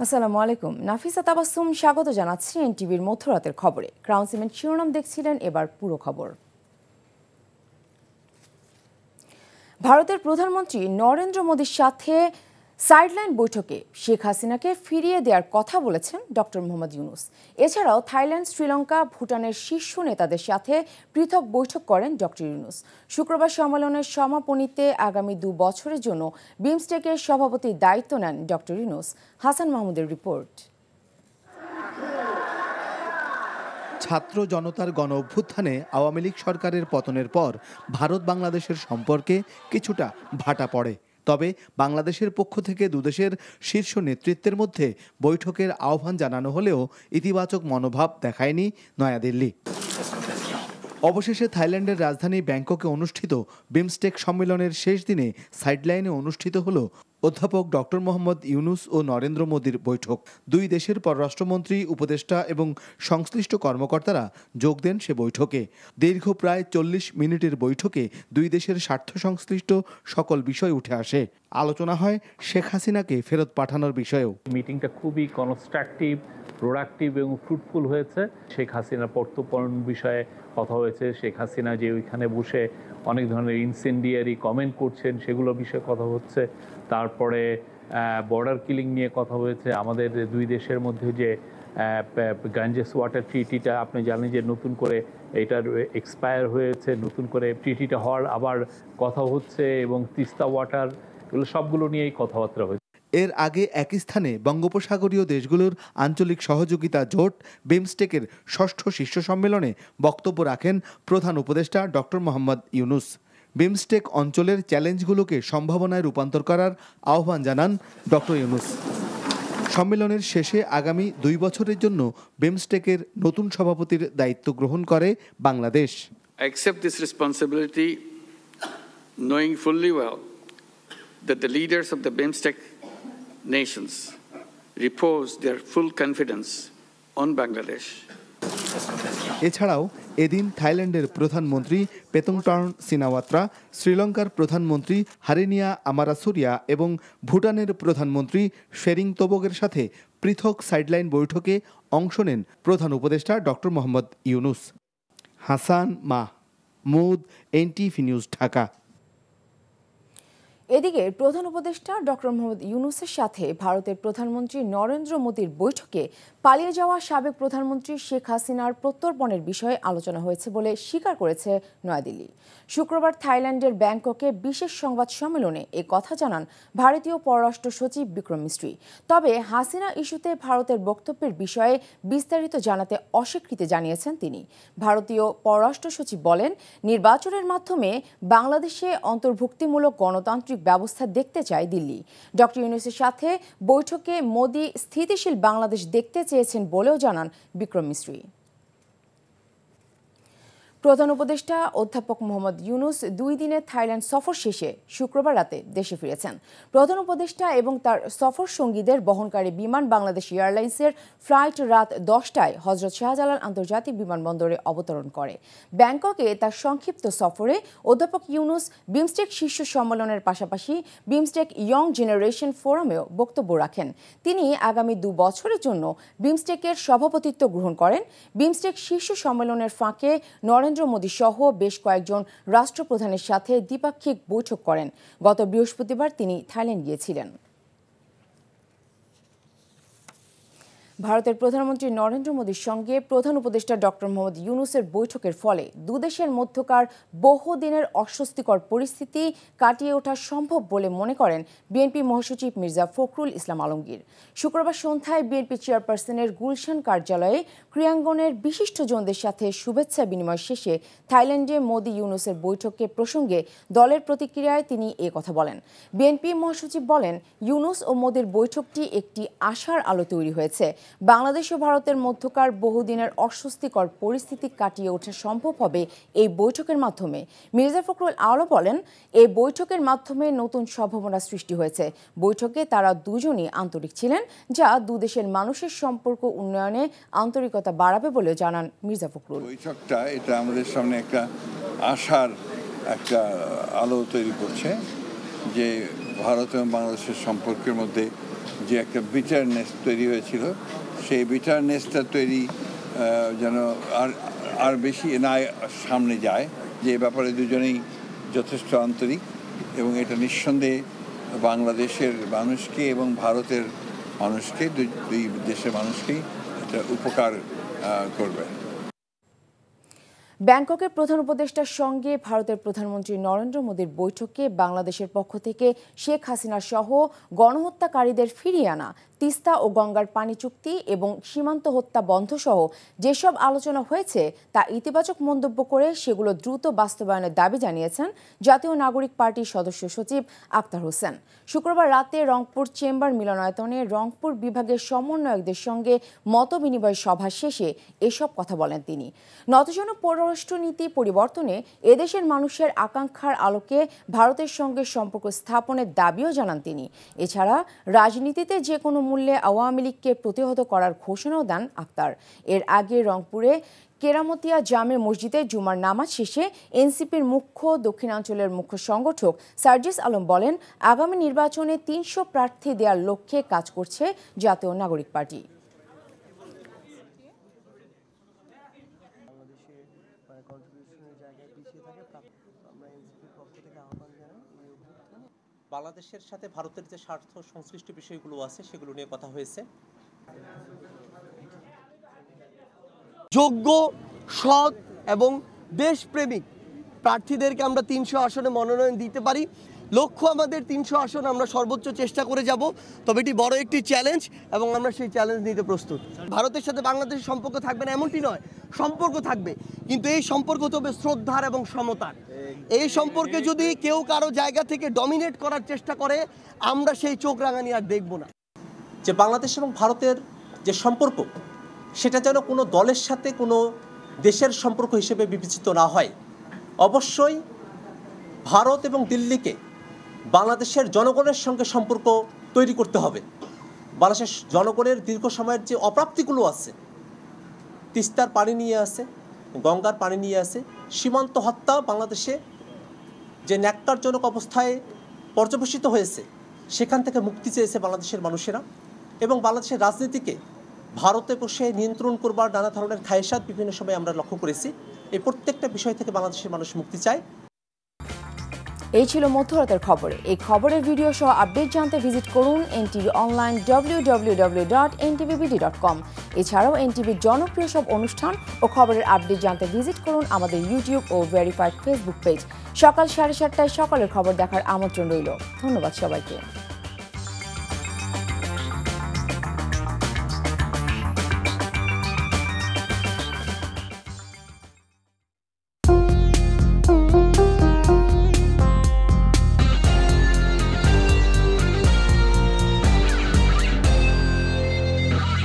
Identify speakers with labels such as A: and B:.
A: আসসালামু আলাইকুম। নাফিসা তাবাসসুম স্বাগত জানাচ্ছি এনটিভির মধ্যরাতের খবরে। ক্রাউন সিমেন্ট শিরোনাম দেখছিলেন, এবার পুরো খবর। ভারতের প্রধানমন্ত্রী নরেন্দ্র মোদীর সাথে সাইডলাইন বৈঠকে শেখ হাসিনাকে ফিরিয়ে দেওয়ার কথা বলেছেন ডক্টর মোহাম্মদ ইউনূস। এছাড়াও থাইল্যান্ড, শ্রীলঙ্কা, ভুটানের শীর্ষ নেতাদের সাথে পৃথক বৈঠক করেন ডক্টর ইউনূস। শুক্রবার সম্মেলনের সমাপনীতে আগামী 2 বছরের জন্য বিমস্টেকের সভাপতির দায়িত্ব নেন ডক্টর ইউনূস। হাসান মাহমুদের রিপোর্ট।
B: ছাত্র জনতার গণ অভ্যুত্থানে আওয়ামী লীগ সরকারের পতনের পর ভারত বাংলাদেশের সম্পর্কে কিছুটা ভাটা পড়ে। তবে বাংলাদেশের পক্ষ থেকে দুদেশের শীর্ষ নেতৃত্বের মধ্যে বৈঠকের আহ্বান জানানো হলেও ইতিবাচক মনোভাব দেখায়নি নয়াদিল্লি। অবশেষে থাইল্যান্ডের রাজধানী ব্যাংককে অনুষ্ঠিত বিমস্টেক সম্মেলনের শেষ দিনে সাইডলাইনে অনুষ্ঠিত হল অধ্যাপক ডক্টর মোহাম্মদ ইউনূস ও নরেন্দ্র মোদীর বৈঠক। দুই দেশের পররাষ্ট্রমন্ত্রী, উপদেষ্টা এবং সংশ্লিষ্ট কর্মকর্তারা যোগ দেন সে বৈঠকে। দীর্ঘ প্রায় 40 মিনিটের বৈঠকে দুই দেশের স্বার্থ সংশ্লিষ্ট সকল বিষয় উঠে আসে। আলোচনা হয় শেখ হাসিনাকে ফেরত পাঠানোর বিষয়েও।
C: মিটিংটা খুবই কনস্ট্রাকটিভ, প্রোডাক্টিভ এবং ফ্রুটফুল হয়েছে। শেখ হাসিনার প্রত্যর্পণ বিষয়ে কথা হয়েছে। শেখ হাসিনা যে ওইখানে বসে অনেক ধরনের ইনসেন্ডিয়ারি কমেন্ট করছেন সেগুলোর বিষয়ে কথা হচ্ছে। তারপরে বর্ডার কিলিং নিয়ে কথা হয়েছে। আমাদের দুই দেশের মধ্যে যে গাঞ্জেস ওয়াটার ট্রিটিটা, আপনি জানেন যে নতুন করে এটার এক্সপায়ার হয়েছে, নতুন করে ট্রিটিটা হওয়ার আবার কথা হচ্ছে, এবং তিস্তা ওয়াটার, এগুলো সবগুলো নিয়েই কথাবার্তা হয়েছে।
B: এর আগে একই স্থানে বঙ্গোপসাগরীয় দেশগুলোর আঞ্চলিক সহযোগিতা জোট বিমস্টেকের 6ষ্ঠ শীর্ষ সম্মেলনে বক্তব্য রাখেন প্রধান উপদেষ্টা ডক্টর মোহাম্মদ ইউনূস। বিমস্টেক অঞ্চলের চ্যালেঞ্জগুলোকে সম্ভাবনায় রূপান্তর করার আহ্বান জানান ডক্টর ইউনূস। সম্মেলনের শেষে আগামী 2 বছরের জন্য বিমস্টেকের নতুন সভাপতির দায়িত্ব গ্রহণ করে Bangladesh.
D: I accept this responsibility knowing fully well that the leaders of the BIMSTEC nations repose their full confidence on Bangladesh.
B: এছাড়াও এদিন থাইল্যান্ডের প্রধানমন্ত্রী পেতংটার্ন সিনাওয়াত্রা, শ্রীলঙ্কার প্রধানমন্ত্রী হারিনিয়া আমারাসুরিয়া এবং ভুটানের প্রধানমন্ত্রী শেরিং তোবগের সাথে পৃথক সাইডলাইন বৈঠকে অংশ নেন প্রধান উপদেষ্টা doctor Mohammad Yunus. Hasan Mahmud, NTV news, Dhaka.
A: এদিকে প্রধান উপদেষ্টা ডক্টর মোহাম্মদ ইউনূসের সাথে ভারতের প্রধানমন্ত্রী নরেন্দ্র মোদীর বৈঠকে পালিয়ে যাওয়া সাবেক প্রধানমন্ত্রী শেখ হাসিনার প্রত্যর্পণের বিষয়ে আলোচনা হয়েছে বলে স্বীকার করেছে নয়াদিল্লি। শুক্রবার থাইল্যান্ডের ব্যাংককে বিশেষ সংবাদ সম্মেলনে এ কথা জানান ভারতীয় পররাষ্ট্র সচিব বিক্রম মিস্ত্রি। তবে হাসিনা ইস্যুতে ভারতের বক্তব্যের বিষয়ে বিস্তারিত জানাতে অস্বীকৃতি জানিয়েছেন তিনি। ভারতীয় পররাষ্ট্র সচিব বলেন, নির্বাচনের মাধ্যমে বাংলাদেশে অন্তর্ভুক্তিমূলক গণতান্ত্রিক ব্যবস্থা দেখতে চায় দিল্লি। ডক্টর ইউনূসের সাথে বৈঠকে মোদি স্থিতিশীল বাংলাদেশ দেখতে চেয়েছেন বলেও জানান বিক্রম মিস্ত্রি। প্রধান উপদেষ্টা অধ্যাপক মোহাম্মদ ইউনূস 2 দিনের থাইল্যান্ড সফর শেষে শুক্রবার রাতে দেশে ফিরেছেন। প্রধান উপদেষ্টা এবং তার সফর সঙ্গীদের বহনকারী বিমান বাংলাদেশ এয়ারলাইন্সের ফ্লাইট রাত 10টায় হজরত শাহজালাল আন্তর্জাতিক বিমানবন্দরে অবতরণ করে। ব্যাংককে তার সংক্ষিপ্ত সফরে অধ্যাপক ইউনূস বিমস্টেক শীর্ষ সম্মেলনের পাশাপাশি বিমস্টেক ইয়ং জেনারেশন ফোরামেও বক্তব্য রাখেন। তিনি আগামী 2 বছরের জন্য বিমস্টেকের সভাপতিত্ব গ্রহণ করেন। বিমস্টেক শীর্ষ সম্মেলনের ফাঁকে নরেন্দ্র মোদী সহ বেশ কয়েকজন রাষ্ট্রপ্রধানের সাথে দ্বিপাক্ষিক বৈঠক করেন। গত বৃহস্পতিবার তিনি থাইল্যান্ড গিয়েছিলেন। ভারতের প্রধানমন্ত্রী নরেন্দ্র মোদীর সঙ্গে প্রধান উপদেষ্টা ডক্টর মোহাম্মদ ইউনূসের বৈঠকের ফলে দুদেশের মধ্যকার বহুদিনের অস্বস্তিকর পরিস্থিতি কাটিয়ে ওঠা সম্ভব বলে মনে করেন বিএনপি মহাসচিব মির্জা ফখরুল ইসলাম আলমগীর। শুক্রবার সন্ধ্যায় বিএনপি চেয়ারপারসনের গুলশান কার্যালয়ে ক্রীড়াঙ্গনের বিশিষ্টজনদের সাথে শুভেচ্ছা বিনিময় শেষে থাইল্যান্ডে মোদি ইউনূসের বৈঠকে প্রসঙ্গে দলের প্রতিক্রিয়ায় তিনি এ কথা বলেন। বিএনপি মহাসচিব বলেন, ইউনূস ও মোদির বৈঠকটি একটি আশার আলো তৈরি হয়েছে। বাংলাদেশ ও ভারতের মধ্যকার বহুদিনের অস্বস্তিকর পরিস্থিতি কাটিয়ে ওঠা সম্ভব হবে এই বৈঠকের মাধ্যমে। মির্জা ফখরুল আরও বলেন, এই বৈঠকের মাধ্যমে নতুন সম্ভাবনা সৃষ্টি হয়েছে। বৈঠকে তারা দুজনই আন্তরিক ছিলেন, যা দুদেশের মানুষের সম্পর্ক উন্নয়নে আন্তরিকতা বাড়াবে বলে জানান মির্জা ফখরুল।
E: বৈঠকটা এটা আমাদের সামনে একটা আশার একটা আলো তৈরি করছে যে ভারত এবং বাংলাদেশের সম্পর্কের মধ্যে যে একটা বিটারনেস তৈরি হয়েছিল, সেই বিটারনেসটা তৈরি যেন আর বেশি না সামনে যায়, যে ব্যাপারে দুজনেই যথেষ্ট আন্তরিক, এবং এটা নিঃসন্দেহে বাংলাদেশের মানুষকে এবং ভারতের মানুষকে, দুই দেশের মানুষকেই এটা উপকার করবে।
A: ব্যাংককের প্রধান উপদেষ্টার সঙ্গে ভারতের প্রধানমন্ত্রী নরেন্দ্র মোদীর বৈঠকে বাংলাদেশের পক্ষ থেকে শেখ হাসিনা সহ গণহত্যাকারীদের ফিরিয়ে আনা, তিস্তা ও গঙ্গার পানি চুক্তি এবং সীমান্ত হত্যা বন্ধ সহ যেসব আলোচনা হয়েছে তা ইতিবাচক মন্তব্য করে সেগুলো দ্রুত বাস্তবায়নের দাবি জানিয়েছেন জাতীয় নাগরিক পার্টির সদস্য সচিব আক্তার হোসেন। শুক্রবার রাতে রংপুর চেম্বার মিলনায়তনে রংপুর বিভাগের সমন্বয়কদের সঙ্গে মতবিনিময় সভা শেষে এসব কথা বলেন তিনি। নতজন পররাষ্ট্রনীতি পরিবর্তনে এদেশের মানুষের আকাঙ্ক্ষার আলোকে ভারতের সঙ্গে সম্পর্ক স্থাপনের দাবিও জানান তিনি। এছাড়া রাজনীতিতে যে কোনো মূল্যে আওয়ামী লীগকে প্রতিহত করার ঘোষণাও দেন আক্তার। এর আগে রংপুরে কেরামতিয়া জামে মসজিদে জুমার নামাজ শেষে এনসিপির মুখ্য দক্ষিণাঞ্চলের মুখ্য সংগঠক সার্জিস আলম বলেন, আগামী নির্বাচনে ৩০০ প্রার্থী দেওয়ার লক্ষ্যে কাজ করছে জাতীয় নাগরিক পার্টি।
F: বাংলাদেশের সাথে ভারতের যে স্বার্থ সংশ্লিষ্ট বিষয়গুলো আছে সেগুলো নিয়ে কথা হয়েছে।
G: যোগ্য, সৎ এবং দেশপ্রেমিক প্রার্থীদেরকে আমরা ৩০০ আসনে মনোনয়ন দিতে পারি। লক্ষ্য আমাদের ৩০০ আসন, আমরা সর্বোচ্চ চেষ্টা করে যাব, তবে এটি বড় একটি চ্যালেঞ্জ এবং আমরা সেই চ্যালেঞ্জ নিতে প্রস্তুত। ভারতের সাথে বাংলাদেশের সম্পর্ক থাকবে না এমনটি নয়, সম্পর্ক থাকবে, কিন্তু এই সম্পর্ক তবে শ্রদ্ধার এবং সমতার। এই সম্পর্কে যদি কেউ কারো জায়গা থেকে ডমিনেট করার চেষ্টা করে, আমরা সেই চোখ রাঙানি আর দেখব না।
F: যে বাংলাদেশ এবং ভারতের যে সম্পর্ক, সেটা যেন কোনো দলের সাথে কোনো দেশের সম্পর্ক হিসেবে বিবেচিত না হয়। অবশ্যই ভারত এবং দিল্লিকে বাংলাদেশের জনগণের সঙ্গে সম্পর্ক তৈরি করতে হবে। বাংলাদেশের জনগণের দীর্ঘ সময়ের যে অপ্রাপ্তিগুলো আছে, তিস্তার পানি নিয়ে আছে, গঙ্গার পানি নিয়ে আছে, সীমান্ত হত্যা বাংলাদেশে যে ন্যাক্কারজনক অবস্থায় পর্যবেসিত হয়েছে, সেখান থেকে মুক্তি চেয়েছে বাংলাদেশের মানুষেরা, এবং বাংলাদেশের রাজনীতিকে ভারতে বসে নিয়ন্ত্রণ করবার নানা ধরনের খায়েশাত বিভিন্ন সময় আমরা লক্ষ্য করেছি। এই প্রত্যেকটা বিষয় থেকে বাংলাদেশের মানুষ মুক্তি চায়।
A: এই ছিল মধ্যরাতের খবরে। এই খবরের ভিডিও সহ আপডেট জানতে ভিজিট করুন এনটিভি অনলাইন www.ntvbd.com। এছাড়াও এনটিভির জনপ্রিয় সব অনুষ্ঠান ও খবরের আপডেট জানতে ভিজিট করুন আমাদের ইউটিউব ও ভেরিফাইড ফেসবুক পেজ। সকাল 7:30টায় সকালের খবর দেখার আমন্ত্রণ রইল। ধন্যবাদ সবাইকে।